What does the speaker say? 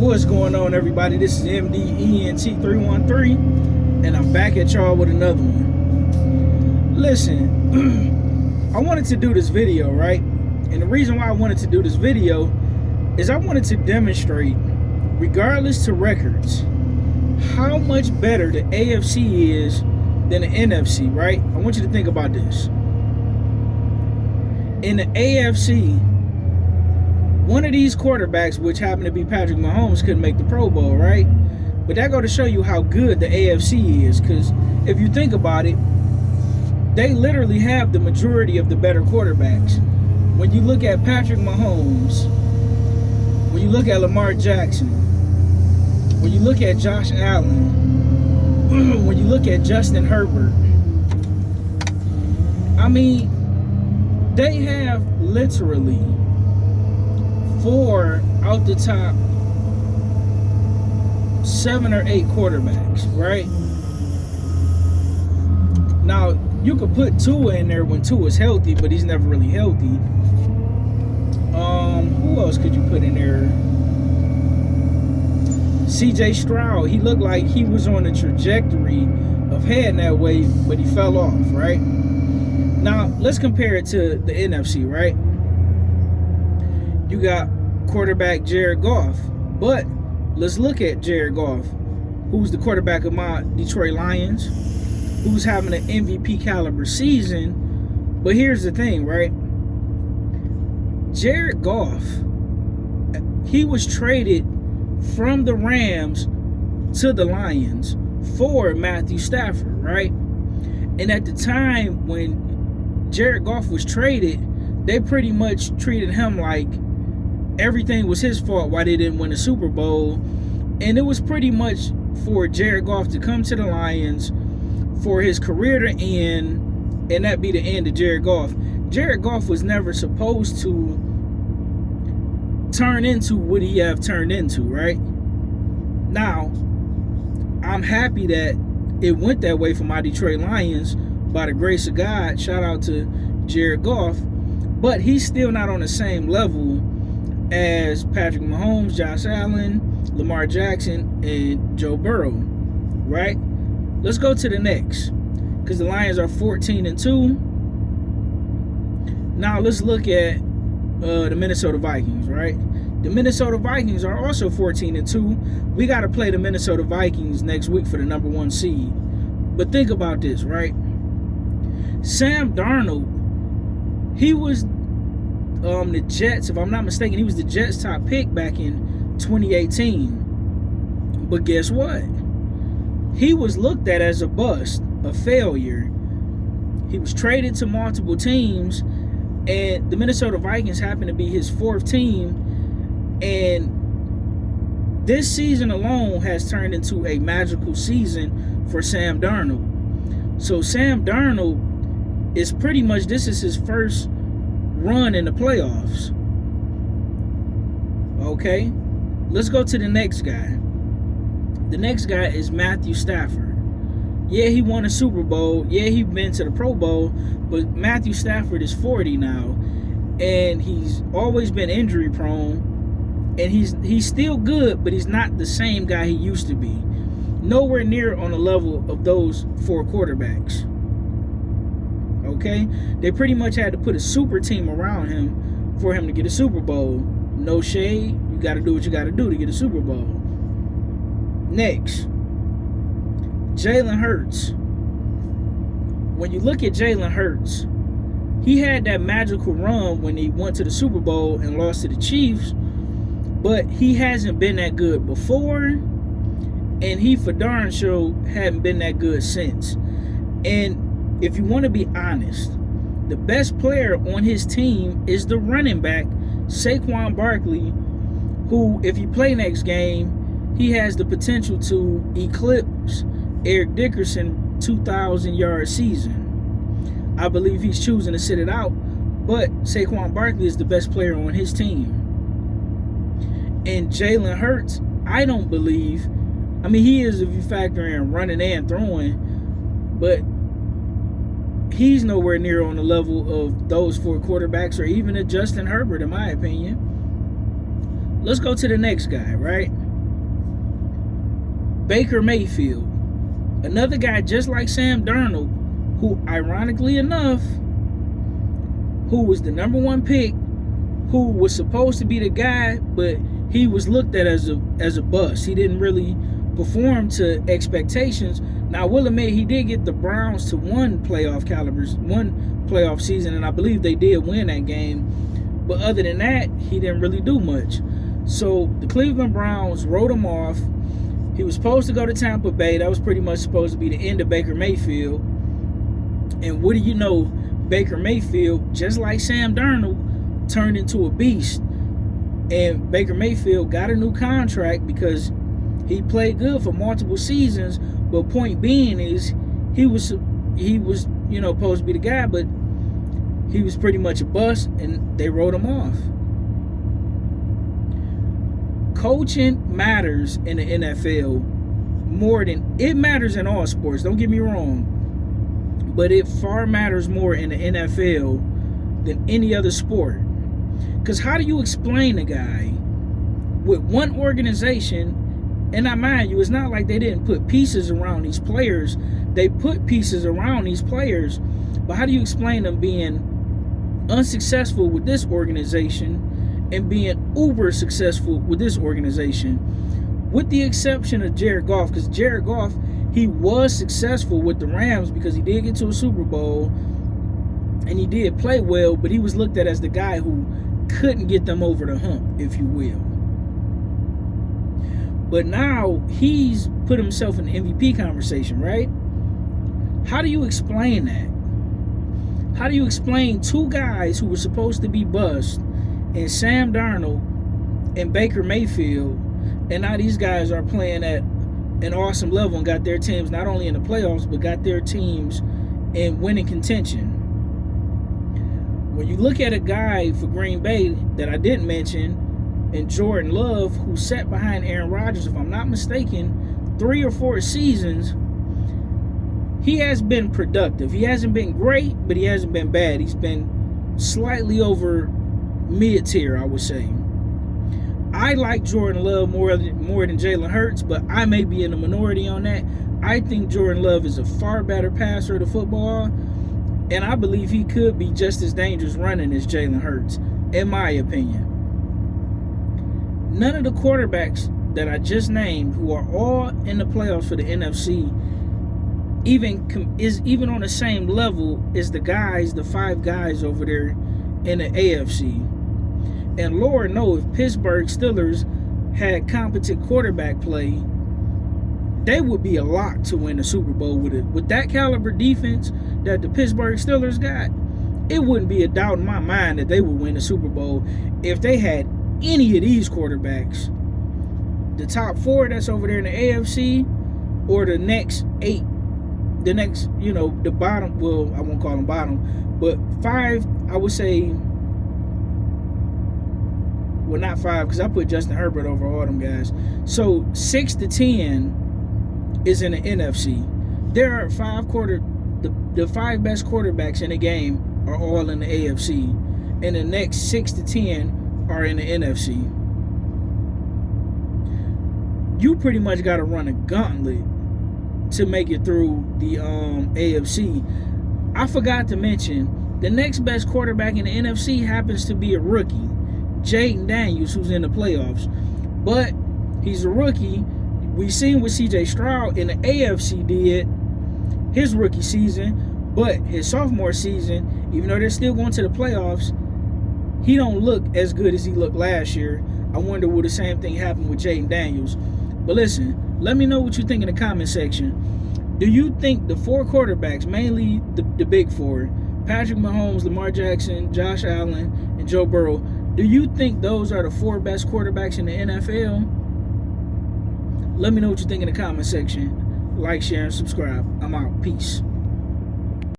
What's going on, everybody? This is MDENT313, and I'm back at y'all with another one. Listen, I wanted to do this video, right? And the reason why I wanted to do this video is I wanted to demonstrate, regardless to records, how much better the AFC is than the NFC, right? I want you to think about this. In the AFC, one of these quarterbacks, which happened to be Patrick Mahomes, couldn't make the Pro Bowl, right? But that go to show you how good the AFC is, because if you think about it, they literally have the majority of the better quarterbacks. When you look at Patrick Mahomes, when you look at Lamar Jackson, when you look at Josh Allen, when you look at Justin Herbert, I mean, they have literally 4 out the top 7 or 8 quarterbacks, right? Now, you could put Tua in there when Tua's healthy, but he's never really healthy. Who else could you put in there? CJ Stroud. He looked like he was on a trajectory of heading that way, but he fell off, right? Now, let's compare it to the NFC, right? You got quarterback Jared Goff, but let's look at Jared Goff, who's the quarterback of my Detroit Lions, who's having an MVP caliber season. But here's the thing, right? Jared Goff, he was traded from the Rams to the Lions for Matthew Stafford, right? And at the time when Jared Goff was traded, they pretty much treated him like everything was his fault why they didn't win a Super Bowl. And it was pretty much for Jared Goff to come to the Lions, for his career to end, and that be the end of Jared Goff. Jared Goff was never supposed to turn into what he have turned into, right? Now, I'm happy that it went that way for my Detroit Lions by the grace of God. Shout out to Jared Goff. But he's still not on the same level as Patrick Mahomes, Josh Allen, Lamar Jackson, and Joe Burrow, right? Let's go to the next, because the Lions are 14-2. Now let's look at the Minnesota Vikings, right? The Minnesota Vikings are also 14-2. We got to play the Minnesota Vikings next week for the #1 seed. But think about this, right? Sam Darnold, he was the Jets, if I'm not mistaken, he was the Jets' top pick back in 2018. But guess what? He was looked at as a bust, a failure. He was traded to multiple teams, and the Minnesota Vikings happened to be his 4th team. And this season alone has turned into a magical season for Sam Darnold. So Sam Darnold is pretty much, this is his first run in the playoffs. Okay, let's go to the next guy. The next guy is Matthew Stafford. Yeah, he won a Super Bowl. Yeah, he's been to the Pro Bowl. But Matthew Stafford is 40 now, and he's always been injury prone. And he's still good, but he's not the same guy he used to be. Nowhere near on the level of those 4 quarterbacks. Okay? They pretty much had to put a super team around him for him to get a Super Bowl. No shade. You got to do what you got to do to get a Super Bowl. Next, Jalen Hurts. When you look at Jalen Hurts, he had that magical run when he went to the Super Bowl and lost to the Chiefs, but he hasn't been that good before, and he for darn sure hadn't been that good since. And if you want to be honest, the best player on his team is the running back, Saquon Barkley, who, if he play next game, he has the potential to eclipse Eric Dickerson's 2,000-yard season. I believe he's choosing to sit it out, but Saquon Barkley is the best player on his team. And Jalen Hurts, I don't believe, I mean, he is if you factor in running and throwing, but he's nowhere near on the level of those 4 quarterbacks or even a Justin Herbert, in my opinion. Let's go to the next guy, right? Baker Mayfield, another guy just like Sam Darnold, who ironically enough, who was the number 1 pick, who was supposed to be the guy, but he was looked at as a bust. He didn't really perform to expectations. Now, I will admit he did get the Browns to one playoff season, and I believe they did win that game. But other than that, he didn't really do much. So the Cleveland Browns wrote him off. He was supposed to go to Tampa Bay. That was pretty much supposed to be the end of Baker Mayfield. And what do you know? Baker Mayfield, just like Sam Darnold, turned into a beast. And Baker Mayfield got a new contract because he played good for multiple seasons. But point being is he was supposed to be the guy, but he was pretty much a bust, and they wrote him off. Coaching matters in the NFL more than it matters in all sports. Don't get me wrong, but it far matters more in the NFL than any other sport. Because how do you explain a guy with one organization? And I mind you, it's not like they didn't put pieces around these players. They put pieces around these players. But how do you explain them being unsuccessful with this organization and being uber successful with this organization? With the exception of Jared Goff, because Jared Goff, he was successful with the Rams because he did get to a Super Bowl and he did play well, but he was looked at as the guy who couldn't get them over the hump, if you will. But now he's put himself in the MVP conversation, right? How do you explain that? How do you explain two guys who were supposed to be bust, and Sam Darnold and Baker Mayfield, and now these guys are playing at an awesome level and got their teams not only in the playoffs, but got their teams in winning contention? When you look at a guy for Green Bay that I didn't mention, and Jordan Love, who sat behind Aaron Rodgers, if I'm not mistaken, 3 or 4 seasons, he has been productive. He hasn't been great, but he hasn't been bad. He's been slightly over mid-tier, I would say. I like Jordan Love more than Jalen Hurts, but I may be in the minority on that. I think Jordan Love is a far better passer of the football, and I believe he could be just as dangerous running as Jalen Hurts, in my opinion. None of the quarterbacks that I just named, who are all in the playoffs for the NFC, is even on the same level as the 5 guys over there in the AFC. And Lord knows, if Pittsburgh Steelers had competent quarterback play, they would be a lock to win the Super Bowl with it. With that caliber defense that the Pittsburgh Steelers got, it wouldn't be a doubt in my mind that they would win the Super Bowl if they had any of these quarterbacks. The top 4 that's over there in the AFC, or the next 8, the bottom, well, I won't call them bottom, but 5, I would say, well, not 5, because I put Justin Herbert over all them guys. So 6 to 10 is in the NFC. There are the 5 best quarterbacks in the game are all in the AFC, and the next 6 to 10 are in the NFC. You pretty much got to run a gauntlet to make it through the AFC. I forgot to mention, the next best quarterback in the NFC happens to be a rookie, Jaden Daniels, who's in the playoffs. But he's a rookie. We've seen what C.J. Stroud in the AFC did his rookie season, but his sophomore season, even though they're still going to the playoffs, he don't look as good as he looked last year. I wonder will the same thing happen with Jaden Daniels. But listen, let me know what you think in the comment section. Do you think the 4 quarterbacks, mainly the big 4, Patrick Mahomes, Lamar Jackson, Josh Allen, and Joe Burrow, do you think those are the 4 best quarterbacks in the NFL? Let me know what you think in the comment section. Like, share, and subscribe. I'm out. Peace.